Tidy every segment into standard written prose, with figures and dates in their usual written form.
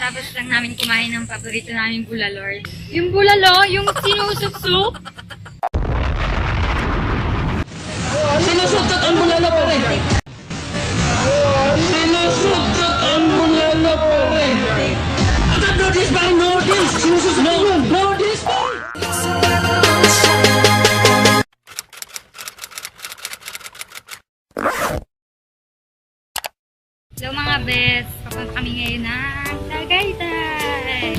Kakatapos lang namin kumain ng paborito namin bulalor. Yung bulalo, yung sinusuksok. Sinusutot ang bulalo pa rin. Sinusutot ang bulalo pa rin. Notice ba? Notice! Sinusutot yun! Notice ba? Hello mga best, papunta kami ngayon ng Tagaytay.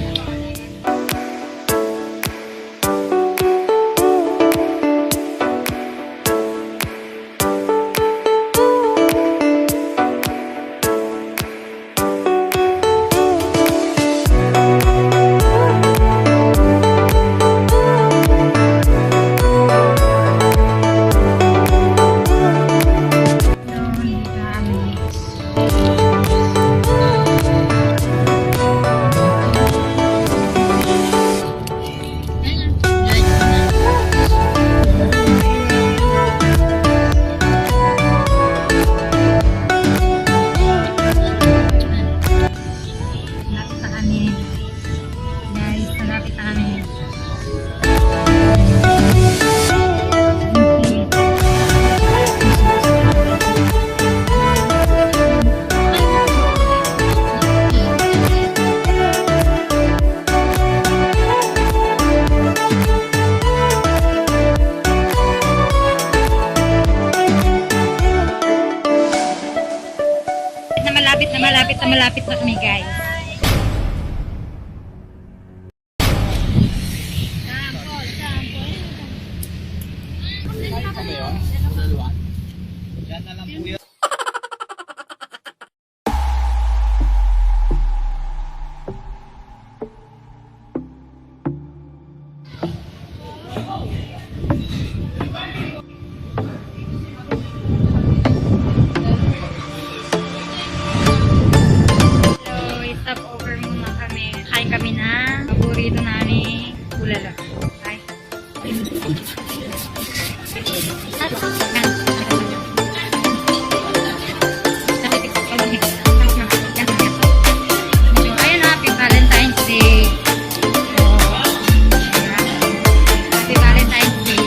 Malapit na kami guys. Kami na paborito namin bulalo. Ay. Ayun, happy Valentine's Day. Happy Valentine's Day.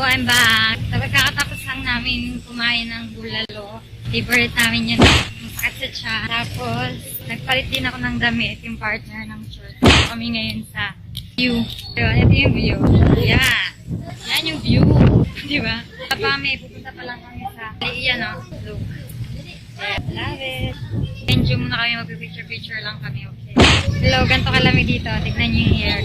I'm back. Kakatapos lang namin kumain ng bulalo. Favorite namin yun. Masakit sa siya. Tapos, nagpalit din ako ng damit, yung partner ng short. Kami ngayon sa view. Ito yung view. Yeah. Yan yung view. Di ba? May pupunta pa lang kami sa Iyan, no? Look. Yeah, love it. Enjoy muna kami. Mag-picture-picture lang kami. Okay. Hello, ganito kalamig dito. Tignan niyo yung hair.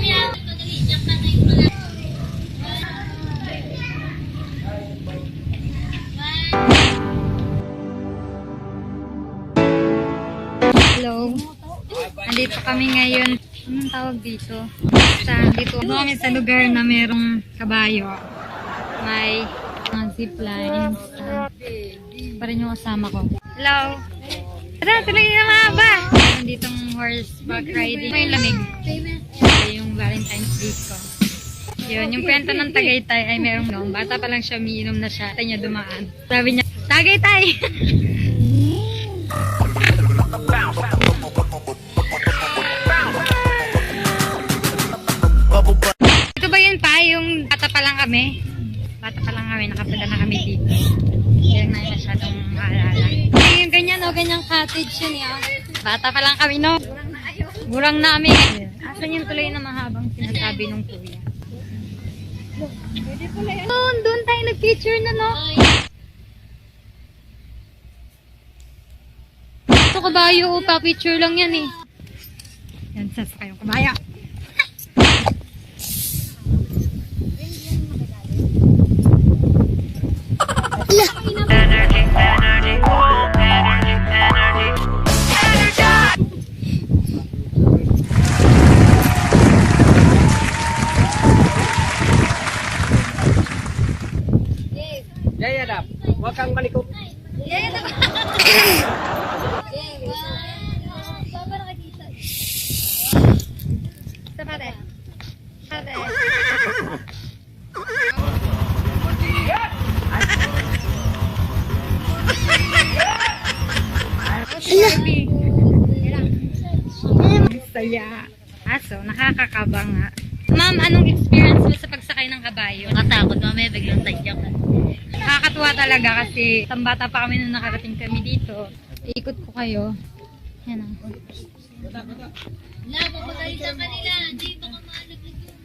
Hello. Dito kami ngayon. Anong tawag dito? Dito kami sa lugar na merong kabayo. May mga ziplines. Pa rin yung kasama ko. Hello! Tara, tuloy na mga ba? Meron ditong horseback riding. May lamig. Ito yung Valentine's Day ko. Yun, yung kwento ng Tagaytay ay merong noong. Bata pa lang siya, umiinom na siya. Tayo niya dumaan. Sabi niya, Tagaytay! Ito ba yun pa? Yung bata pa lang kami? Bata pa lang kami, nakapunta na kami dito. Hindi lang namin masyadong maalala. Ay, yung ganyan, no? Ganyang cottage yun, ya. Bata pa lang kami, no? Burang namin. Asan yung tuloy na mahabang sinasabi nung kuya? Doon tayo nag-picture na, no? Ito kabayo, pa-picture lang yan, eh. Yan, sasakay yung kabayo. Jaya dap, huwag kang malikot. Saya. Aso, nakakakaba nga. Ma'am, anong experience mo sa pagsakay ng kabayo? Nakatakot, mamaya biglang tagyak. Nakakatuwa talaga kasi bata pa kami nung nakarating kami dito. Ikot ko kayo. Yan ang. Labo, magaling sa kanila. Hindi, baka maalaglag yun.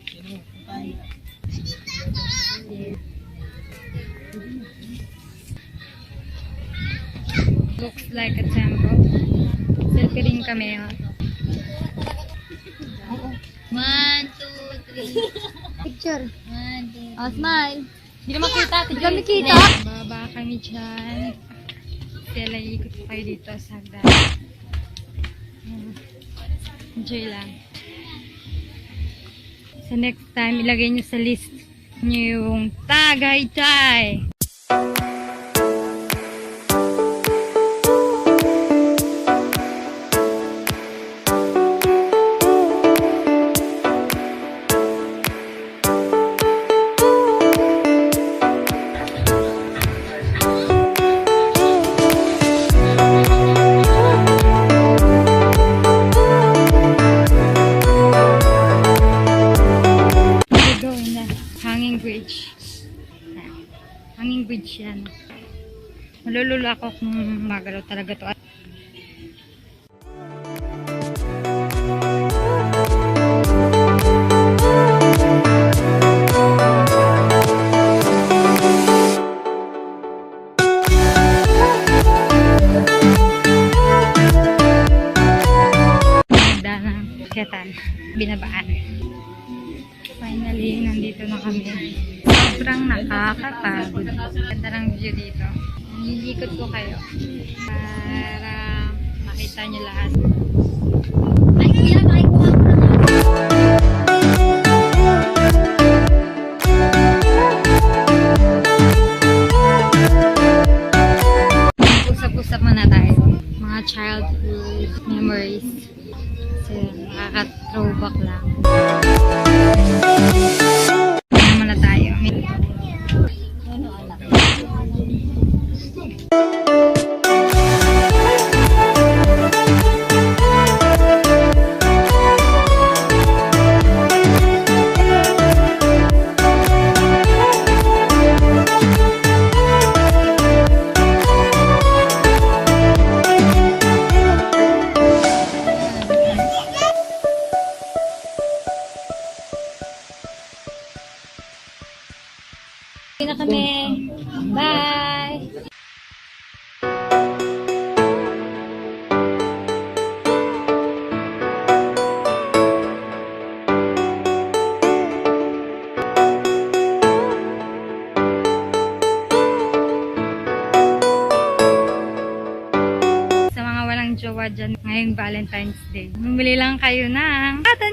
Looks like a temple. Selfie rin kami. Oh. 1, 2, 3. Picture. 1, 2, Oh, smile. Hindi naman kita. Hindi kami kita. Baba kami dyan. Sila ikot ko kayo dito sa hagdan. Enjoy lang. Sa next time, ilagay nyo sa list nyo yung Tagaytay. Hanging bridge. Hanging bridge yan. Malulula ako kung magalaw talaga to. Magda ng ketan. Binabaan. Finally, nandito na kami. Sobrang nakakapagod. Ganda ng view dito. Nilikot ko kayo para makita nyo lahat. Ay, kuya, makikuha ko na. Usap-usap muna tayo. Mga childhood memories. So, nakaka-throwback lang. Ano muna tayo? Ano, anak? Na kami. Bye! Sa mga walang jowa dyan ngayong Valentine's Day. Bumili lang kayo ng cotton